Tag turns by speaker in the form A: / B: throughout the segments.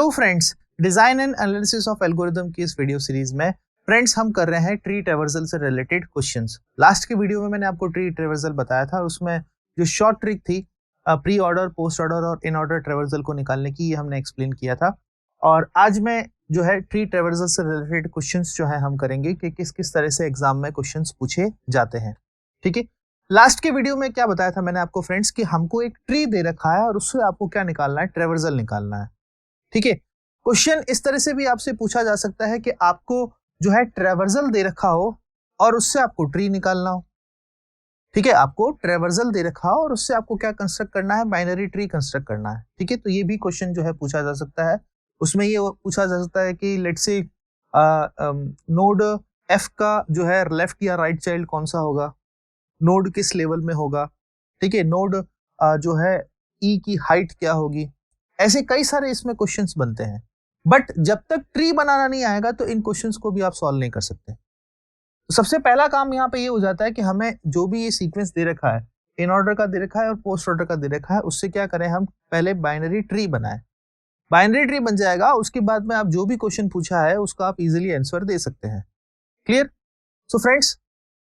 A: Hello friends, design and analysis of algorithm की इस video series में फ्रेंड्स हम कर रहे हैं ट्री ट्रैवर्सल से रिलेटेड क्वेश्चंस। लास्ट के वीडियो में मैंने आपको ट्री ट्रैवर्सल बताया था और उसमें जो शॉर्ट ट्रिक थी प्री ऑर्डर, पोस्ट ऑर्डर और इन ऑर्डर ट्रैवर्सल को निकालने की, ये हमने एक्सप्लेन किया था। और आज मैं जो है ट्री ट्रैवर्सल से रिलेटेड क्वेश्चंस जो है हम करेंगे कि किस किस तरह से एग्जाम में क्वेश्चंस पूछे जाते हैं। ठीक है, लास्ट के वीडियो में क्या बताया था मैंने आपको फ्रेंड्स कि हमको एक ट्री दे रखा है और उससे आपको क्या निकालना है, ट्रैवर्सल निकालना है। ठीक है, क्वेश्चन इस तरह से भी आपसे पूछा जा सकता है कि आपको जो है ट्रैवर्सल दे रखा हो और उससे आपको ट्री निकालना हो। ठीक है, आपको ट्रैवर्सल दे रखा हो और उससे आपको क्या कंस्ट्रक्ट करना है, बाइनरी ट्री कंस्ट्रक्ट करना है। ठीक है, तो ये भी क्वेश्चन जो है पूछा जा सकता है। उसमें ये पूछा जा सकता है कि लेट्स से नोड एफ का जो है लेफ्ट या राइट चाइल्ड कौन सा होगा, नोड किस लेवल में होगा। ठीक है, नोड जो है ई की हाइट क्या होगी। ऐसे कई सारे इसमें क्वेश्चंस बनते हैं, बट जब तक ट्री बनाना नहीं आएगा तो इन क्वेश्चंस को भी आप सॉल्व नहीं कर सकते। तो सबसे पहला काम यहाँ पे ये हो जाता है कि हमें जो भी ये सीक्वेंस दे रखा है, इन ऑर्डर का दे रखा है और पोस्ट ऑर्डर का दे रखा है, उससे क्या करें, हम पहले बाइनरी ट्री बनाएं। बाइनरी ट्री बन जाएगा, उसके बाद में आप जो भी क्वेश्चन पूछा है उसका आप इजिली आंसर दे सकते हैं। क्लियर? सो फ्रेंड्स,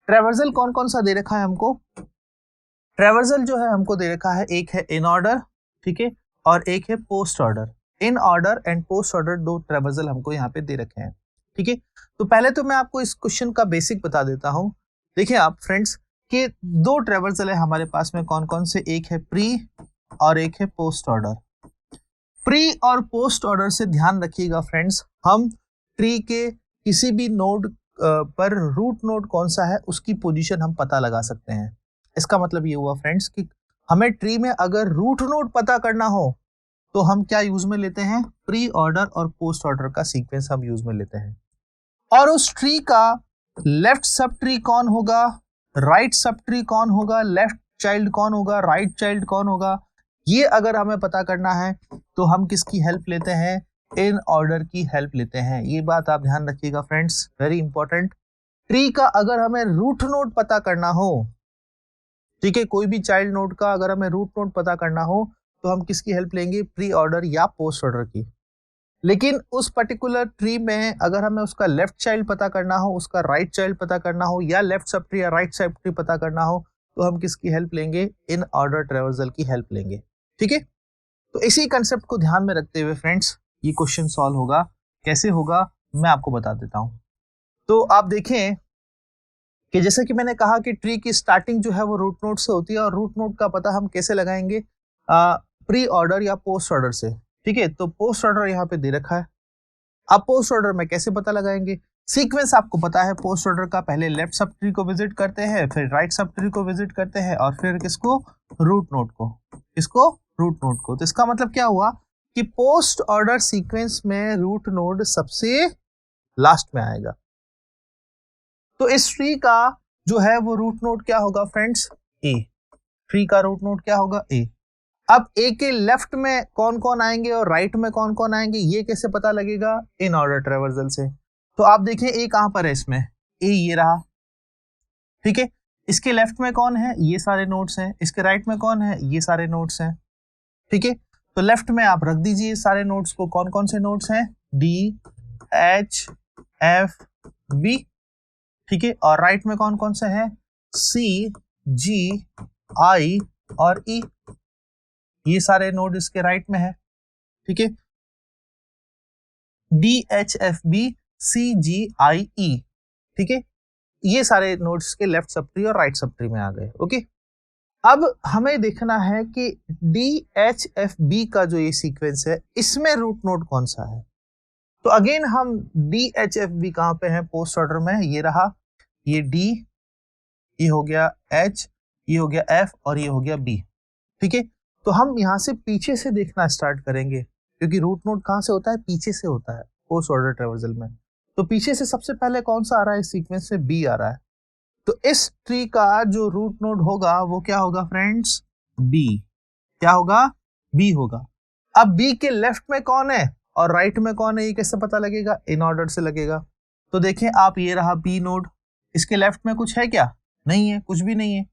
A: ट्रैवर्सल कौन कौन सा दे रखा है हमको? ट्रैवर्सल जो है हमको दे रखा है, एक है इन ऑर्डर, ठीक है, और एक है post order. In order and post order दो ट्रैवर्सल हमको यहाँ पे दे रखे हैं। ठीक है, तो पहले तो मैं आपको इस क्वेश्चन का बेसिक बता देता हूँ। देखिए आप फ्रेंड्स कि दो ट्रैवर्सल है हमारे पास में, कौन कौन से, एक है प्री और एक है पोस्ट ऑर्डर। प्री और पोस्ट ऑर्डर से ध्यान रखिएगा फ्रेंड्स, हम ट्री के किसी भी नोड पर रूट नोड कौन सा है उसकी पोजीशन हम पता लगा सकते हैं। इसका मतलब ये हुआ फ्रेंड्स कि हमें ट्री में अगर रूट नोड पता करना हो तो हम क्या यूज में लेते हैं, प्री ऑर्डर और पोस्ट ऑर्डर का सीक्वेंस हम यूज में लेते हैं। और उस ट्री का लेफ्ट सब ट्री कौन होगा, राइट सब ट्री कौन होगा, लेफ्ट चाइल्ड कौन होगा, राइट चाइल्ड कौन होगा, ये अगर हमें पता करना है तो हम किसकी हेल्प लेते हैं, इन ऑर्डर की हेल्प लेते हैं। ये बात आप ध्यान रखिएगा फ्रेंड्स, वेरी इंपॉर्टेंट। ट्री का अगर हमें रूट नोड पता करना हो, ठीक है, कोई भी चाइल्ड नोड का अगर हमें रूट नोड पता करना हो तो हम किसकी हेल्प लेंगे, प्री ऑर्डर या पोस्ट ऑर्डर की। लेकिन उस पर्टिकुलर ट्री में अगर हमें उसका लेफ्ट चाइल्ड पता करना हो, उसका राइट चाइल्ड पता करना हो, या लेफ्ट सब ट्री या राइट सब ट्री पता करना हो तो हम किसकी हेल्प लेंगे, इन ऑर्डर ट्रैवर्सल की हेल्प लेंगे। ठीक है, तो इसी कंसेप्ट को ध्यान में रखते हुए फ्रेंड्स ये क्वेश्चन सॉल्व होगा। कैसे होगा मैं आपको बता देता हूं। तो आप देखें कि जैसे कि मैंने कहा कि ट्री की स्टार्टिंग जो है वो रूट नोड से होती है, और रूट नोड का पता हम कैसे लगाएंगे, प्री ऑर्डर या पोस्ट ऑर्डर से। ठीक है, तो पोस्ट ऑर्डर यहाँ पे दे रखा है। अब पोस्ट ऑर्डर में कैसे पता लगाएंगे, सीक्वेंस आपको पता है पोस्ट ऑर्डर का, पहले लेफ्ट सब ट्री को विजिट करते हैं, फिर राइट सब ट्री को विजिट करते हैं, और फिर किसको, रूट नोड को, इसको रूट नोड को। तो इसका मतलब क्या हुआ कि पोस्ट ऑर्डर सीक्वेंस में रूट नोड सबसे लास्ट में आएगा। तो इस ट्री का जो है वो रूट नोड क्या होगा फ्रेंड्स, ए। ट्री का रूट नोड क्या होगा, ए। अब ए के लेफ्ट में कौन कौन आएंगे और राइट में कौन कौन आएंगे, ये कैसे पता लगेगा, इन ऑर्डर ट्रैवर्सल से। तो आप देखें ए कहां पर है इसमें, ए ये रहा। ठीक है, इसके लेफ्ट में कौन है, ये सारे नोड्स हैं, इसके राइट में कौन है, ये सारे नोड्स हैं। ठीक है, तो लेफ्ट में आप रख दीजिए सारे नोड्स को, कौन कौन से नोड्स हैं, डी एच एफ बी। ठीक है, और राइट में कौन कौन से हैं, सी जी आई और ई, ये सारे नोड इसके राइट में है। ठीक है, D H F B C G I E. ठीक है, ये सारे नोड्स के लेफ्ट सब ट्री और राइट सब ट्री में आ गए। ओके, अब हमें देखना है कि डी एच एफ बी का जो ये सीक्वेंस है इसमें रूट नोड कौन सा है। तो अगेन हम डी एच एफ बी कहां पे है, पोस्ट ऑर्डर में, ये रहा, ये डी, ये हो गया एच, ये हो गया एफ और ये हो गया बी। ठीक है, तो हम यहां से पीछे से देखना स्टार्ट करेंगे, क्योंकि रूट नोड कहां से होता है, पीछे से होता है पोस्ट ऑर्डर ट्रैवर्सल में। तो पीछे से सबसे पहले कौन सा आ रहा है इस सीक्वेंस में, बी आ रहा है। तो इस ट्री का जो रूट नोड होगा वो क्या होगा फ्रेंड्स, बी। क्या होगा, बी होगा। अब बी के लेफ्ट में कौन है और राइट में कौन है, ये कैसे पता लगेगा, इन ऑर्डर से लगेगा। तो देखें आप, ये रहा बी नोड, इसके लेफ्ट में कुछ है क्या, नहीं है, कुछ भी नहीं है।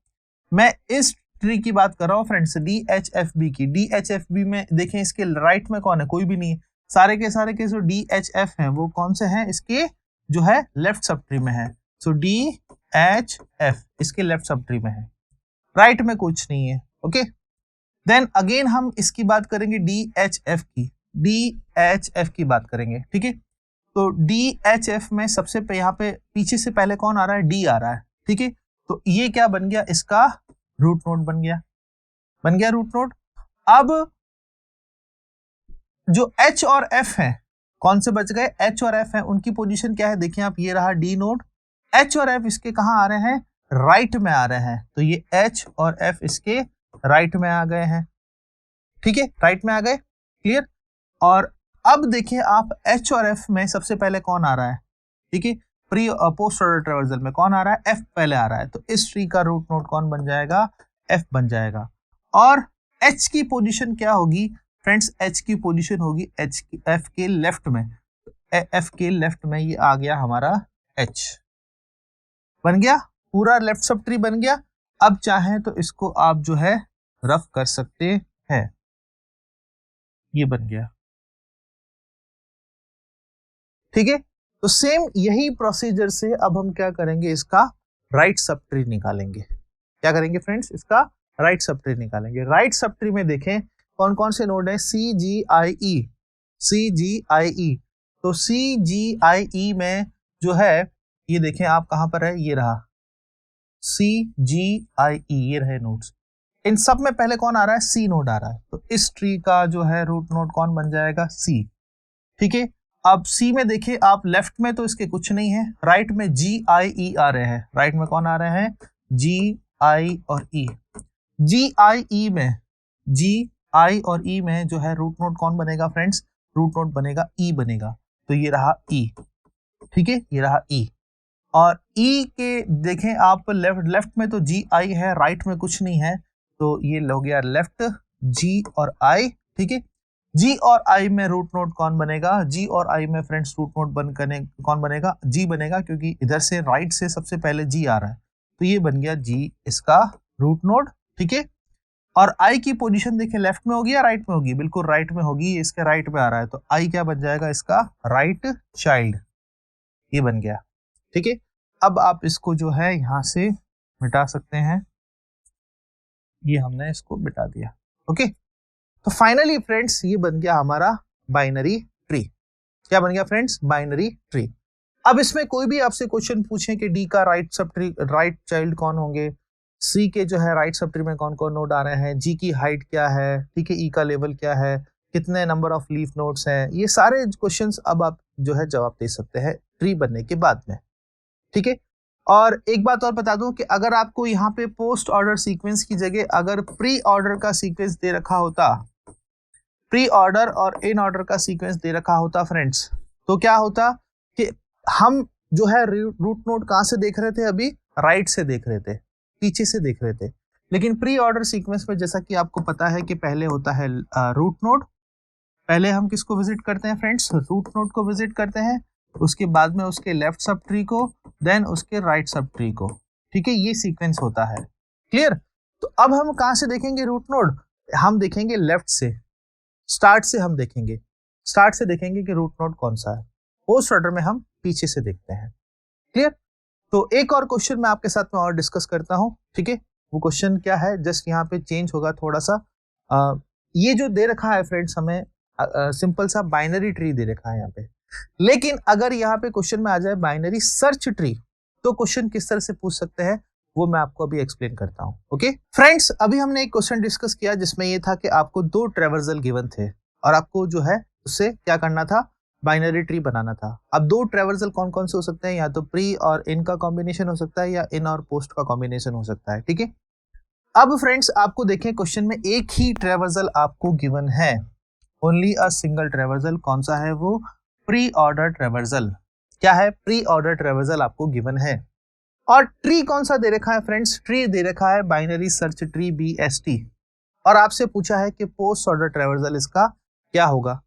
A: मैं इस ट्री की बात कर रहा हूँ friends, D H F B की। डी एच एफ बी में देखें इसके राइट में कौन है, कोई भी नहीं है, सारे के जो DHF हैं वो कौन से हैं, इसके जो है लेफ्ट सब ट्री में है। सो DHF इसके लेफ्ट सब ट्री में है, राइट में कुछ नहीं है। ओके, देन अगेन हम इसकी बात करेंगे DHF की बात करेंगे। ठीक है, तो DHF में सबसे यहाँ पे पीछे से पहले कौन आ रहा है, D आ रहा है। ठीक है, तो ये क्या बन गया, इसका रूट नोड बन गया रूट नोड। अब जो H और F है, कौन से बच गए, H और F है, उनकी पोजीशन क्या है, देखिए आप, ये रहा D नोड। H और F इसके कहाँ आ रहे हैं, राइट में आ रहे हैं, तो ये H और F इसके राइट में आ गए हैं। ठीक है, राइट में आ गए, क्लियर। और अब देखिए आप, H और F में सबसे पहले कौन आ रहा है, ठीक है, प्री पोस्ट ऑर्डर ट्रावर्सल में कौन आ रहा है, F पहले आ रहा है, तो इस ट्री का रूट नोड कौन बन जाएगा, F बन जाएगा। और H की पोजीशन क्या होगी फ्रेंड्स, H की पोजीशन होगी F के लेफ्ट में, F के लेफ्ट में ये आ गया हमारा H, बन गया पूरा लेफ्ट सब ट्री बन गया। अब चाहें तो इसको आप जो है रफ कर सकते हैं, ये बन गया। ठीक है, तो सेम यही प्रोसीजर से अब हम क्या करेंगे, इसका राइट सब ट्री निकालेंगे। क्या करेंगे फ्रेंड्स, इसका राइट सब ट्री निकालेंगे। राइट सब ट्री में देखें कौन कौन से नोड है, CGIE। तो CGIE में जो है, ये देखें आप कहां पर है, ये रहा CGIE, ये रहे नोड्स। इन सब में पहले कौन आ रहा है, C नोड आ रहा है, तो इस ट्री का जो है रूट नोड कौन बन जाएगा, C। ठीक है, अब C में देखिए आप, लेफ्ट में तो इसके कुछ नहीं है, राइट में GIE आ रहे हैं, राइट में कौन आ रहे हैं, GI और E। GIE में, GI और E में जो है रूट नोड कौन बनेगा फ्रेंड्स, रूट नोड बनेगा E बनेगा, तो ये रहा E। ठीक है, ये रहा E। और E के देखें आप, लेफ्ट में तो GI है, राइट में कुछ नहीं है, तो ये हो गया लेफ्ट G और I। ठीक है, G और I में रूट नोड कौन बनेगा, G और I में फ्रेंड्स रूट नोड कौन बनेगा, G बनेगा, क्योंकि इधर से राइट से सबसे पहले G आ रहा है, तो ये बन गया G इसका रूट नोड। ठीक है, और I की पोजीशन देखिए, लेफ्ट में होगी या राइट में होगी, बिल्कुल राइट में होगी, इसके राइट में आ रहा है, तो I क्या बन जाएगा, इसका राइट चाइल्ड, ये बन गया। ठीक है, अब आप इसको जो है यहां से मिटा सकते हैं, ये हमने इसको मिटा दिया। ओके, तो फाइनली फ्रेंड्स ये बन गया हमारा बाइनरी ट्री। क्या बन गया फ्रेंड्स, बाइनरी ट्री। अब इसमें कोई भी आपसे क्वेश्चन पूछे कि डी का right sub tree, right child कौन होंगे, सी के जो है राइट सब ट्री में कौन कौन नोड आ रहे हैं, जी की हाइट क्या है, ठीक है, ई का लेवल क्या है, कितने नंबर ऑफ लीफ नोड्स हैं, ये सारे क्वेश्चंस अब आप जो है जवाब दे सकते हैं ट्री बनने के बाद में। ठीक है, और एक बात और बता दूं कि अगर आपको यहाँ पे पोस्ट ऑर्डर सीक्वेंस की जगह अगर प्री ऑर्डर का सीक्वेंस दे रखा होता, प्री ऑर्डर और इन ऑर्डर का सीक्वेंस दे रखा होता फ्रेंड्स, तो क्या होता कि हम जो है रूट नोड कहां से देख रहे थे, अभी राइट से देख रहे थे, पीछे से देख रहे थे। लेकिन प्री ऑर्डर सीक्वेंस में जैसा कि आपको पता है कि पहले होता है रूट नोड, पहले हम किसको विजिट करते हैं फ्रेंड्स, रूट नोड को विजिट करते हैं, उसके बाद में उसके लेफ्ट सब ट्री को, देन उसके राइट सब ट्री को। ठीक है, ये सीक्वेंस होता है, क्लियर। तो अब हम कहां से देखेंगे रूट नोड, हम देखेंगे लेफ्ट से, स्टार्ट से हम देखेंगे, स्टार्ट से देखेंगे कि रूट नोड कौन सा है, पोस्ट ऑर्डर में हम पीछे से देखते हैं, क्लियर। तो एक और क्वेश्चन मैं आपके साथ में और डिस्कस करता हूं, ठीक है, वो क्वेश्चन क्या है, जस्ट यहाँ पे चेंज होगा थोड़ा सा। ये जो दे रखा है फ्रेंड्स हमें सिंपल सा बाइनरी ट्री दे रखा है यहाँ पे, लेकिन अगर यहाँ पे क्वेश्चन में आ जाए बाइनरी सर्च ट्री, तो क्वेश्चन किस तरह से पूछ सकते हैं वो मैं आपको अभी एक्सप्लेन करता हूँ। ओके फ्रेंड्स, अभी हमने एक क्वेश्चन डिस्कस किया जिसमें ये था कि आपको दो ट्रेवर्सल गिवन थे और आपको जो है उससे क्या करना था, बाइनरी ट्री बनाना था। अब दो ट्रेवर्सल कौन कौन से हो सकते हैं, या तो प्री और इन का कॉम्बिनेशन हो सकता है या इन और पोस्ट का कॉम्बिनेशन हो सकता है। ठीक है, अब फ्रेंड्स आपको देखें क्वेश्चन में एक ही ट्रेवर्सल आपको गिवन है, ओनली अ सिंगल ट्रेवर्सल, कौन सा है वो, प्री ऑर्डर ट्रेवर्सल। क्या है, प्री ऑर्डर ट्रेवर्सल आपको गिवन है। और ट्री कौन सा दे रखा है फ्रेंड्स, ट्री दे रखा है बाइनरी सर्च ट्री BST, और आपसे पूछा है कि पोस्ट ऑर्डर ट्रेवर्सल इसका क्या होगा।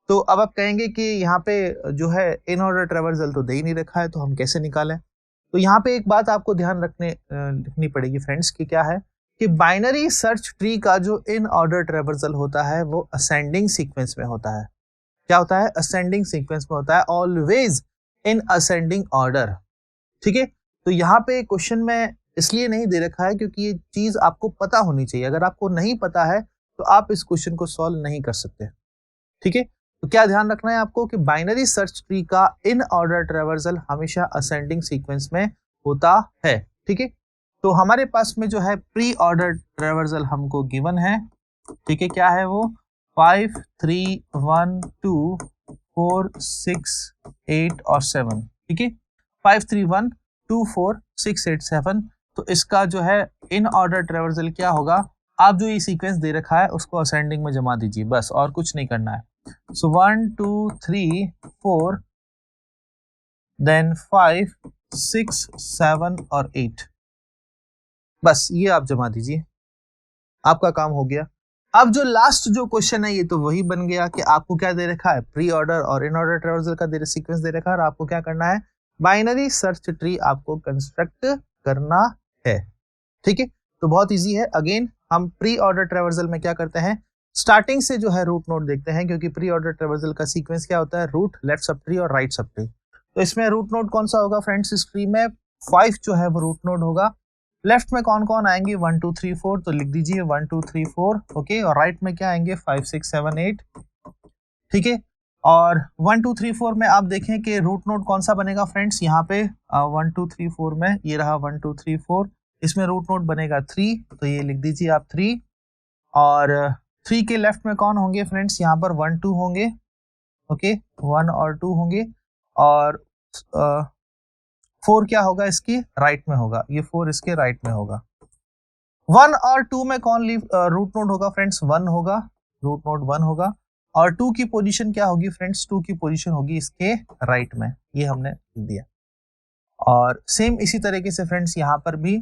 A: तो अब आप कहेंगे कि यहाँ पे जो है इन ऑर्डर ट्रेवर्सल तो दे ही नहीं रखा है, तो हम कैसे निकालें। तो यहाँ पे एक बात आपको ध्यान रखनी पड़ेगी फ्रेंड्स कि क्या है कि बाइनरी सर्च ट्री का जो इन ऑर्डर ट्रेवर्सल होता है वो असेंडिंग सीक्वेंस में होता है। क्या होता है, असेंडिंग सीक्वेंस में होता है, ऑलवेज इन असेंडिंग ऑर्डर। ठीक है, तो यहाँ पे क्वेश्चन में इसलिए नहीं दे रखा है क्योंकि ये चीज आपको पता होनी चाहिए। अगर आपको नहीं पता है तो आप इस क्वेश्चन को सॉल्व नहीं कर सकते। ठीक है, तो क्या ध्यान रखना है आपको कि बाइनरी सर्च ट्री का इन ऑर्डर ट्रेवर्सल हमेशा असेंडिंग सीक्वेंस में होता है। ठीक है, तो हमारे पास में जो है प्री ऑर्डर ट्रेवर्सल हमको गिवन है। ठीक है, क्या है वो, 5 3 1 2 4 6 8 और 7। ठीक है, 5 3 1 2 4 6 8 7। तो इसका जो है इन ऑर्डर ट्रेवर्सल क्या होगा, आप जो ये सीक्वेंस दे रखा है उसको असेंडिंग में जमा दीजिए, बस और कुछ नहीं करना है। सो 1 2 3 4 देन 5 6 7 और 8, बस ये आप जमा दीजिए, आपका काम हो गया। अब जो लास्ट जो क्वेश्चन है ये तो वही बन गया कि आपको क्या दे रखा है, प्री ऑर्डर और इन ऑर्डर ट्रेवर्सल का सीक्वेंस दे रखा है और आपको क्या करना है, बाइनरी सर्च ट्री आपको कंस्ट्रक्ट करना है। ठीक है, तो बहुत इजी है। अगेन हम प्री ऑर्डर ट्रेवर्सल में क्या करते हैं, स्टार्टिंग से जो है रूट नोड देखते हैं, क्योंकि प्री ऑर्डर ट्रेवर्सल का सीक्वेंस क्या होता है, रूट, लेफ्ट सब ट्री और राइट सब ट्री। तो इसमें रूट नोड कौन सा होगा फ्रेंड्स, इस ट्री में 5 जो है वो रूट नोड होगा। लेफ्ट में कौन कौन आएंगे, 1 2 3 4, तो लिख दीजिए 1 2 3 4। ओके, और राइट में क्या आएंगे, 5 6 7 8। ठीक है, और 1 2 3 4 में आप देखें कि रूट नोड कौन सा बनेगा फ्रेंड्स, यहाँ पे 1 2 3 4 में ये रहा 1 2 3 4, इसमें रूट नोड बनेगा 3, तो ये लिख दीजिए आप 3। और 3 के लेफ्ट में कौन होंगे फ्रेंड्स, यहाँ पर 1 2 होंगे। ओके, 1 और 2 होंगे, और 4 क्या होगा इसके राइट में होगा, ये 4 इसके राइट में होगा। 1 और 2 में कौन रूट नोड होगा फ्रेंड्स, 1 होगा, रूट नोड 1 होगा। और 2 की पोजीशन क्या होगी फ्रेंड्स, 2 की पोजीशन होगी इसके राइट में, ये हमने लिख दिया। और सेम इसी तरीके से फ्रेंड्स यहाँ पर भी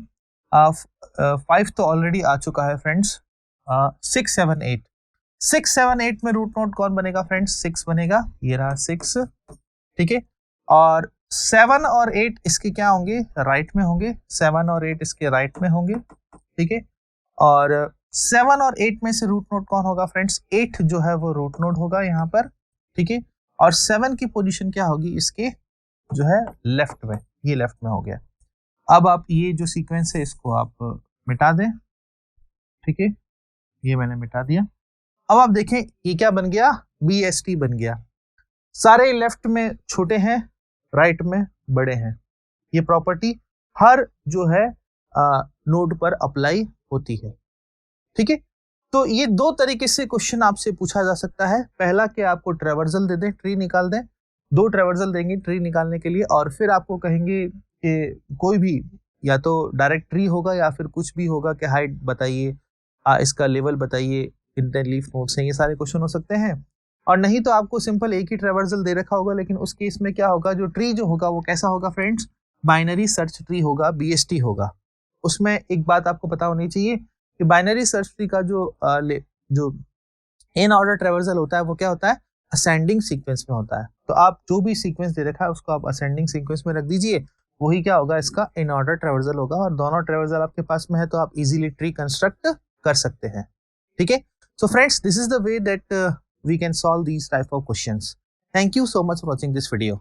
A: 5 तो ऑलरेडी आ चुका है फ्रेंड्स, 6 7 8। 6 7 8 में रूट नोड कौन बनेगा फ्रेंड्स, 6 बनेगा, ये रहा 6। ठीक है, और 7 और 8 इसके क्या होंगे, राइट में होंगे, 7 और 8 इसके राइट में होंगे। ठीक है, और 7 और 8 में से रूट नोड कौन होगा फ्रेंड्स, 8 जो है वो रूट नोड होगा यहाँ पर। ठीक है, और 7 की पोजीशन क्या होगी इसके जो है लेफ्ट में, ये लेफ्ट में हो गया। अब आप ये जो सीक्वेंस है इसको आप मिटा दें। ठीक है, ये मैंने मिटा दिया। अब आप देखें ये क्या बन गया, BST बन गया। सारे लेफ्ट में छोटे हैं, राइट में बड़े हैं। ये प्रॉपर्टी हर जो है नोड पर अप्लाई होती है। ठीक है, तो ये दो तरीके से क्वेश्चन आपसे पूछा जा सकता है। पहला कि आपको ट्रेवर्सल दे दें, ट्री निकाल दें, 2 ट्रेवर्सल देंगे ट्री निकालने के लिए, और फिर आपको कहेंगे कि कोई भी या तो डायरेक्ट ट्री होगा या फिर कुछ भी होगा कि हाइट बताइए, इसका लेवल बताइए, कितने लीफ नोड्स हैं, ये सारे क्वेश्चन हो सकते हैं। और नहीं तो आपको सिंपल एक ही ट्रेवर्सल दे रखा होगा, लेकिन उस केस में क्या होगा, जो ट्री जो होगा वो कैसा होगा फ्रेंड्स, बाइनरी सर्च ट्री होगा, BST होगा। उसमें एक बात आपको पता होनी चाहिए कि बाइनरी सर्च ट्री का जो इन ऑर्डर ट्रेवर्सल होता है वो क्या होता है, असेंडिंग सीक्वेंस में होता है। तो आप जो भी सीक्वेंस दे रखा है उसको आप असेंडिंग सीक्वेंस में रख दीजिए, वही क्या होगा, इसका इन ऑर्डर ट्रेवर्सल होगा। और दोनों ट्रेवर्सल आपके पास में है तो आप इजीली ट्री कंस्ट्रक्ट कर सकते हैं। ठीक है, so friends, this is the way that we can solve these type of questions. Thank you so much for watching this video.